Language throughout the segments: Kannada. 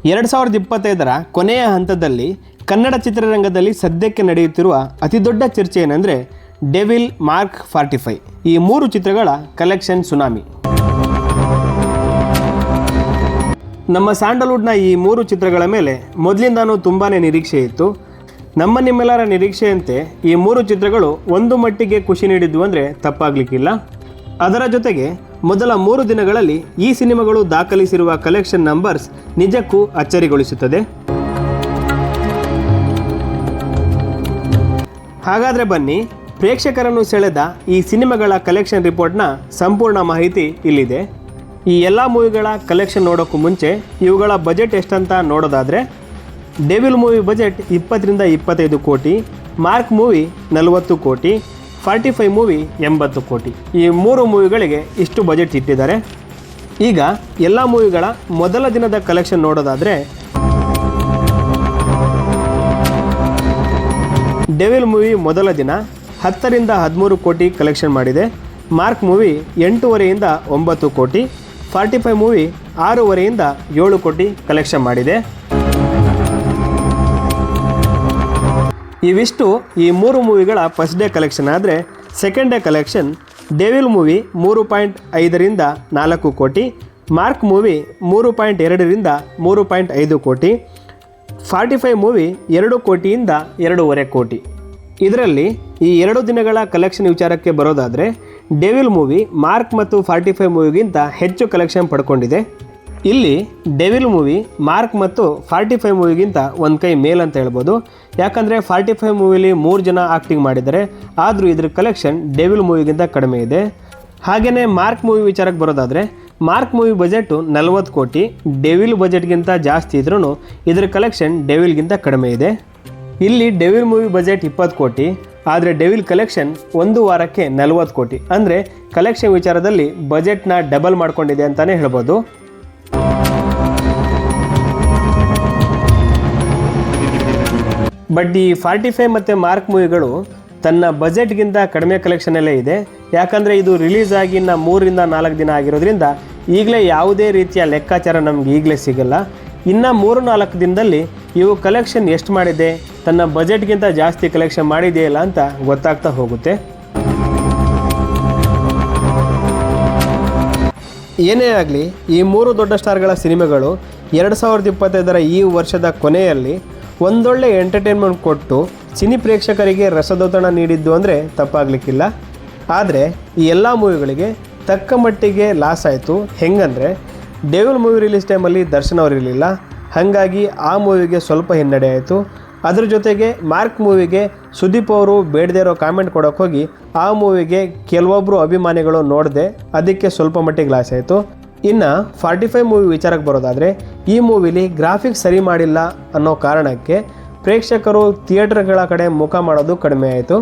2025ರ ಕೊನೆಯ ಹಂತದಲ್ಲಿ ಕನ್ನಡ ಚಿತ್ರರಂಗದಲ್ಲಿ ಸದ್ಯಕ್ಕೆ ನಡೆಯುತ್ತಿರುವ ಅತಿದೊಡ್ಡ ಚರ್ಚೆ ಏನೆಂದರೆ ಡೆವಿಲ್ ಮಾರ್ಕ್ 45 ಈ 3 ಚಿತ್ರಗಳ ಕಲೆಕ್ಷನ್ ಸುನಾಮಿ. ನಮ್ಮ ಸ್ಯಾಂಡಲ್ವುಡ್ನ ಈ 3 ಚಿತ್ರಗಳ ಮೇಲೆ ಮೊದಲಿಂದಾನೂ ತುಂಬಾ ನಿರೀಕ್ಷೆ ಇತ್ತು. ನಿಮ್ಮೆಲ್ಲರ ನಿರೀಕ್ಷೆಯಂತೆ ಈ 3 ಚಿತ್ರಗಳು ಒಂದು ಮಟ್ಟಿಗೆ ಖುಷಿ ನೀಡಿದ್ವು ಅಂದರೆ ತಪ್ಪಾಗಲಿಕ್ಕಿಲ್ಲ. ಅದರ ಜೊತೆಗೆ ಮೊದಲ 3 ದಿನಗಳಲ್ಲಿ ಈ ಸಿನಿಮಾಗಳು ದಾಖಲಿಸಿರುವ ಕಲೆಕ್ಷನ್ ನಂಬರ್ಸ್ ನಿಜಕ್ಕೂ ಅಚ್ಚರಿಗೊಳಿಸುತ್ತದೆ. ಹಾಗಾದರೆ ಬನ್ನಿ, ಪ್ರೇಕ್ಷಕರನ್ನು ಸೆಳೆದ ಈ ಸಿನಿಮಾಗಳ ಕಲೆಕ್ಷನ್ ರಿಪೋರ್ಟ್ನ ಸಂಪೂರ್ಣ ಮಾಹಿತಿ ಇಲ್ಲಿದೆ. ಈ ಎಲ್ಲ ಮೂವಿಗಳ ಕಲೆಕ್ಷನ್ ನೋಡೋಕ್ಕೂ ಮುಂಚೆ ಇವುಗಳ ಬಜೆಟ್ ಎಷ್ಟಂತ ನೋಡೋದಾದರೆ, ಡೆವಿಲ್ ಮೂವಿ ಬಜೆಟ್ 20 ರಿಂದ 25 ಕೋಟಿ, ಮಾರ್ಕ್ ಮೂವಿ 40 ಕೋಟಿ, 45 ಮೂವಿ 80 ಕೋಟಿ. ಈ 3 ಮೂವಿಗಳಿಗೆ ಇಷ್ಟು ಬಜೆಟ್ ಇಟ್ಟಿದ್ದಾರೆ. ಈಗ ಎಲ್ಲ ಮೂವಿಗಳ ಮೊದಲ ದಿನದ ಕಲೆಕ್ಷನ್ ನೋಡೋದಾದರೆ, ಡೆವಿಲ್ ಮೂವಿ ಮೊದಲ ದಿನ 10 ರಿಂದ 13 ಕೋಟಿ ಕಲೆಕ್ಷನ್ ಮಾಡಿದೆ. ಮಾರ್ಕ್ ಮೂವಿ 8.5 ರಿಂದ 9 ಕೋಟಿ, 45 ಮೂವಿ 6.5 ರಿಂದ 7 ಕೋಟಿ ಕಲೆಕ್ಷನ್ ಮಾಡಿದೆ. ಇವಿಷ್ಟು ಈ 3 ಮೂವಿಗಳ ಫಸ್ಟ್ ಡೇ ಕಲೆಕ್ಷನ್. ಆದರೆ second day collection devil movie 3.5 ರಿಂದ 4 ಕೋಟಿ, ಮಾರ್ಕ್ ಮೂವಿ 3.2 ರಿಂದ 3.5 ಕೋಟಿ, 45 ಮೂವಿ 2 ಕೋಟಿಯಿಂದ 2.5 ಕೋಟಿ. ಇದರಲ್ಲಿ ಈ 2 ದಿನಗಳ ಕಲೆಕ್ಷನ್ ವಿಚಾರಕ್ಕೆ ಬರೋದಾದರೆ, ಡೆವಿಲ್ ಮೂವಿ ಮಾರ್ಕ್ ಮತ್ತು 45 ಮೂವಿಗಿಂತ ಹೆಚ್ಚು ಕಲೆಕ್ಷನ್ ಪಡ್ಕೊಂಡಿದೆ. ಇಲ್ಲಿ ಡೆವಿಲ್ ಮೂವಿ ಮಾರ್ಕ್ ಮತ್ತು 45 ಮೂವಿಗಿಂತ ಒಂದು ಕೈ ಮೇಲ್ ಅಂತ ಹೇಳ್ಬೋದು. ಯಾಕಂದರೆ 45 ಮೂವಿಲಿ 3 ಜನ ಆ್ಯಕ್ಟಿಂಗ್ ಮಾಡಿದ್ದಾರೆ, ಆದರೂ ಇದ್ರ ಕಲೆಕ್ಷನ್ ಡೆವಿಲ್ ಮೂವಿಗಿಂತ ಕಡಿಮೆ ಇದೆ. ಹಾಗೆಯೇ ಮಾರ್ಕ್ ಮೂವಿ ವಿಚಾರಕ್ಕೆ ಬರೋದಾದರೆ, ಮಾರ್ಕ್ ಮೂವಿ ಬಜೆಟು 40 ಕೋಟಿ, ಡೆವಿಲ್ ಬಜೆಟ್ಗಿಂತ ಜಾಸ್ತಿ ಇದ್ರೂ ಇದ್ರ ಕಲೆಕ್ಷನ್ ಡೆವಿಲ್ಗಿಂತ ಕಡಿಮೆ ಇದೆ. ಇಲ್ಲಿ ಡೆವಿಲ್ ಮೂವಿ ಬಜೆಟ್ 20 ಕೋಟಿ, ಆದರೆ ಡೆವಿಲ್ ಕಲೆಕ್ಷನ್ ಒಂದು ವಾರಕ್ಕೆ 40 ಕೋಟಿ. ಅಂದರೆ ಕಲೆಕ್ಷನ್ ವಿಚಾರದಲ್ಲಿ ಬಜೆಟ್ನ ಡಬಲ್ ಮಾಡ್ಕೊಂಡಿದೆ ಅಂತಲೇ ಹೇಳ್ಬೋದು. ಬಟ್ ಈ 45 ಮತ್ತು ಮಾರ್ಕ್ ಮೂವಿಗಳು ತನ್ನ ಬಜೆಟ್ಗಿಂತ ಕಡಿಮೆ ಕಲೆಕ್ಷನಲ್ಲೇ ಇದೆ. ಯಾಕಂದರೆ ಇದು ರಿಲೀಸ್ ಆಗಿ 3 ರಿಂದ 4 ದಿನ ಆಗಿರೋದ್ರಿಂದ ಈಗಲೇ ಯಾವುದೇ ರೀತಿಯ ಲೆಕ್ಕಾಚಾರ ನಮ್ಗೆ ಈಗಲೇ ಸಿಗಲ್ಲ. ಇನ್ನು 3-4 ದಿನದಲ್ಲಿ ಇವು ಕಲೆಕ್ಷನ್ ಎಷ್ಟು ಮಾಡಿದೆ, ತನ್ನ ಬಜೆಟ್ಗಿಂತ ಜಾಸ್ತಿ ಕಲೆಕ್ಷನ್ ಮಾಡಿದೆಯಲ್ಲ ಅಂತ ಗೊತ್ತಾಗ್ತಾ ಹೋಗುತ್ತೆ. ಏನೇ ಆಗಲಿ, ಈ 3 ದೊಡ್ಡ ಸ್ಟಾರ್ಗಳ ಸಿನಿಮಾಗಳು 2025ರ ಈ ವರ್ಷದ ಕೊನೆಯಲ್ಲಿ ಒಂದೊಳ್ಳೆ ಎಂಟರ್ಟೈನ್ಮೆಂಟ್ ಕೊಟ್ಟು ಸಿನಿ ಪ್ರೇಕ್ಷಕರಿಗೆ ರಸದೌತಣ ನೀಡಿದ್ದು ಅಂದರೆ ತಪ್ಪಾಗಲಿಕ್ಕಿಲ್ಲ. ಆದರೆ ಈ ಎಲ್ಲ ಮೂವಿಗಳಿಗೆ ತಕ್ಕ ಮಟ್ಟಿಗೆ ಲಾಸ್ ಆಯಿತು. ಹೆಂಗಂದರೆ, ಡೆವಿಲ್ ಮೂವಿ ರಿಲೀಸ್ ಟೈಮಲ್ಲಿ ದರ್ಶನ್ ಅವರು ಇರಲಿಲ್ಲ, ಹಾಗಾಗಿ ಆ ಮೂವಿಗೆ ಸ್ವಲ್ಪ ಹಿನ್ನಡೆ ಆಯಿತು. ಅದ್ರ ಜೊತೆಗೆ ಮಾರ್ಕ್ ಮೂವಿಗೆ ಸುದೀಪ್ ಅವರು ಬೇಡದೇ ಇರೋ ಕಾಮೆಂಟ್ ಕೊಡೋಕೆ ಹೋಗಿ ಆ ಮೂವಿಗೆ ಕೆಲವೊಬ್ಬರು ಅಭಿಮಾನಿಗಳು ನೋಡದೆ, ಅದಕ್ಕೆ ಸ್ವಲ್ಪ ಮಟ್ಟಿಗೆ ಲಾಸ್ ಆಯಿತು. ಇನ್ನು 45 ಮೂವಿ ವಿಚಾರಕ್ಕೆ ಬರೋದಾದರೆ, ಈ ಮೂವಿಲಿ ಗ್ರಾಫಿಕ್ಸ್ ಸರಿ ಮಾಡಿಲ್ಲ ಅನ್ನೋ ಕಾರಣಕ್ಕೆ ಪ್ರೇಕ್ಷಕರು ಥಿಯೇಟರ್ಗಳ ಕಡೆ ಮುಖ ಮಾಡೋದು ಕಡಿಮೆ ಆಯಿತು.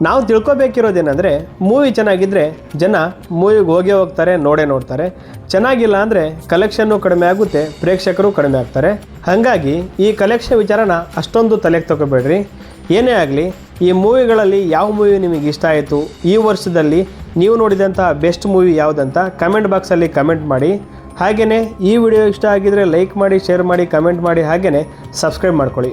ನಾವು ತಿಳ್ಕೊಬೇಕಿರೋದೇನೆಂದರೆ, ಮೂವಿ ಚೆನ್ನಾಗಿದ್ದರೆ ಜನ ಮೂವಿಗೆ ಹೋಗ್ತಾರೆ, ನೋಡ್ತಾರೆ. ಚೆನ್ನಾಗಿಲ್ಲ ಅಂದರೆ ಕಲೆಕ್ಷನ್ನು ಕಡಿಮೆ ಆಗುತ್ತೆ, ಪ್ರೇಕ್ಷಕರು ಕಡಿಮೆ ಆಗ್ತಾರೆ. ಹಾಗಾಗಿ ಈ ಕಲೆಕ್ಷನ್ ವಿಚಾರನ ಅಷ್ಟೊಂದು ತಲೆಗೆ ತಗೋಬೇಡ್ರಿ. ಏನೇ ಆಗಲಿ, ಈ ಮೂವಿಗಳಲ್ಲಿ ಯಾವ ಮೂವಿ ನಿಮಗೆ ಇಷ್ಟ ಆಯಿತು, ಈ ವರ್ಷದಲ್ಲಿ ನೀವು ನೋಡಿದಂಥ ಬೆಸ್ಟ್ ಮೂವಿ ಯಾವುದಂತ ಕಮೆಂಟ್ ಬಾಕ್ಸಲ್ಲಿ ಕಮೆಂಟ್ ಮಾಡಿ. ಹಾಗೆಯೇ ಈ ವಿಡಿಯೋ ಇಷ್ಟ ಆಗಿದರೆ ಲೈಕ್ ಮಾಡಿ, ಶೇರ್ ಮಾಡಿ, ಕಮೆಂಟ್ ಮಾಡಿ, ಹಾಗೆಯೇ ಸಬ್ಸ್ಕ್ರೈಬ್ ಮಾಡ್ಕೊಳ್ಳಿ.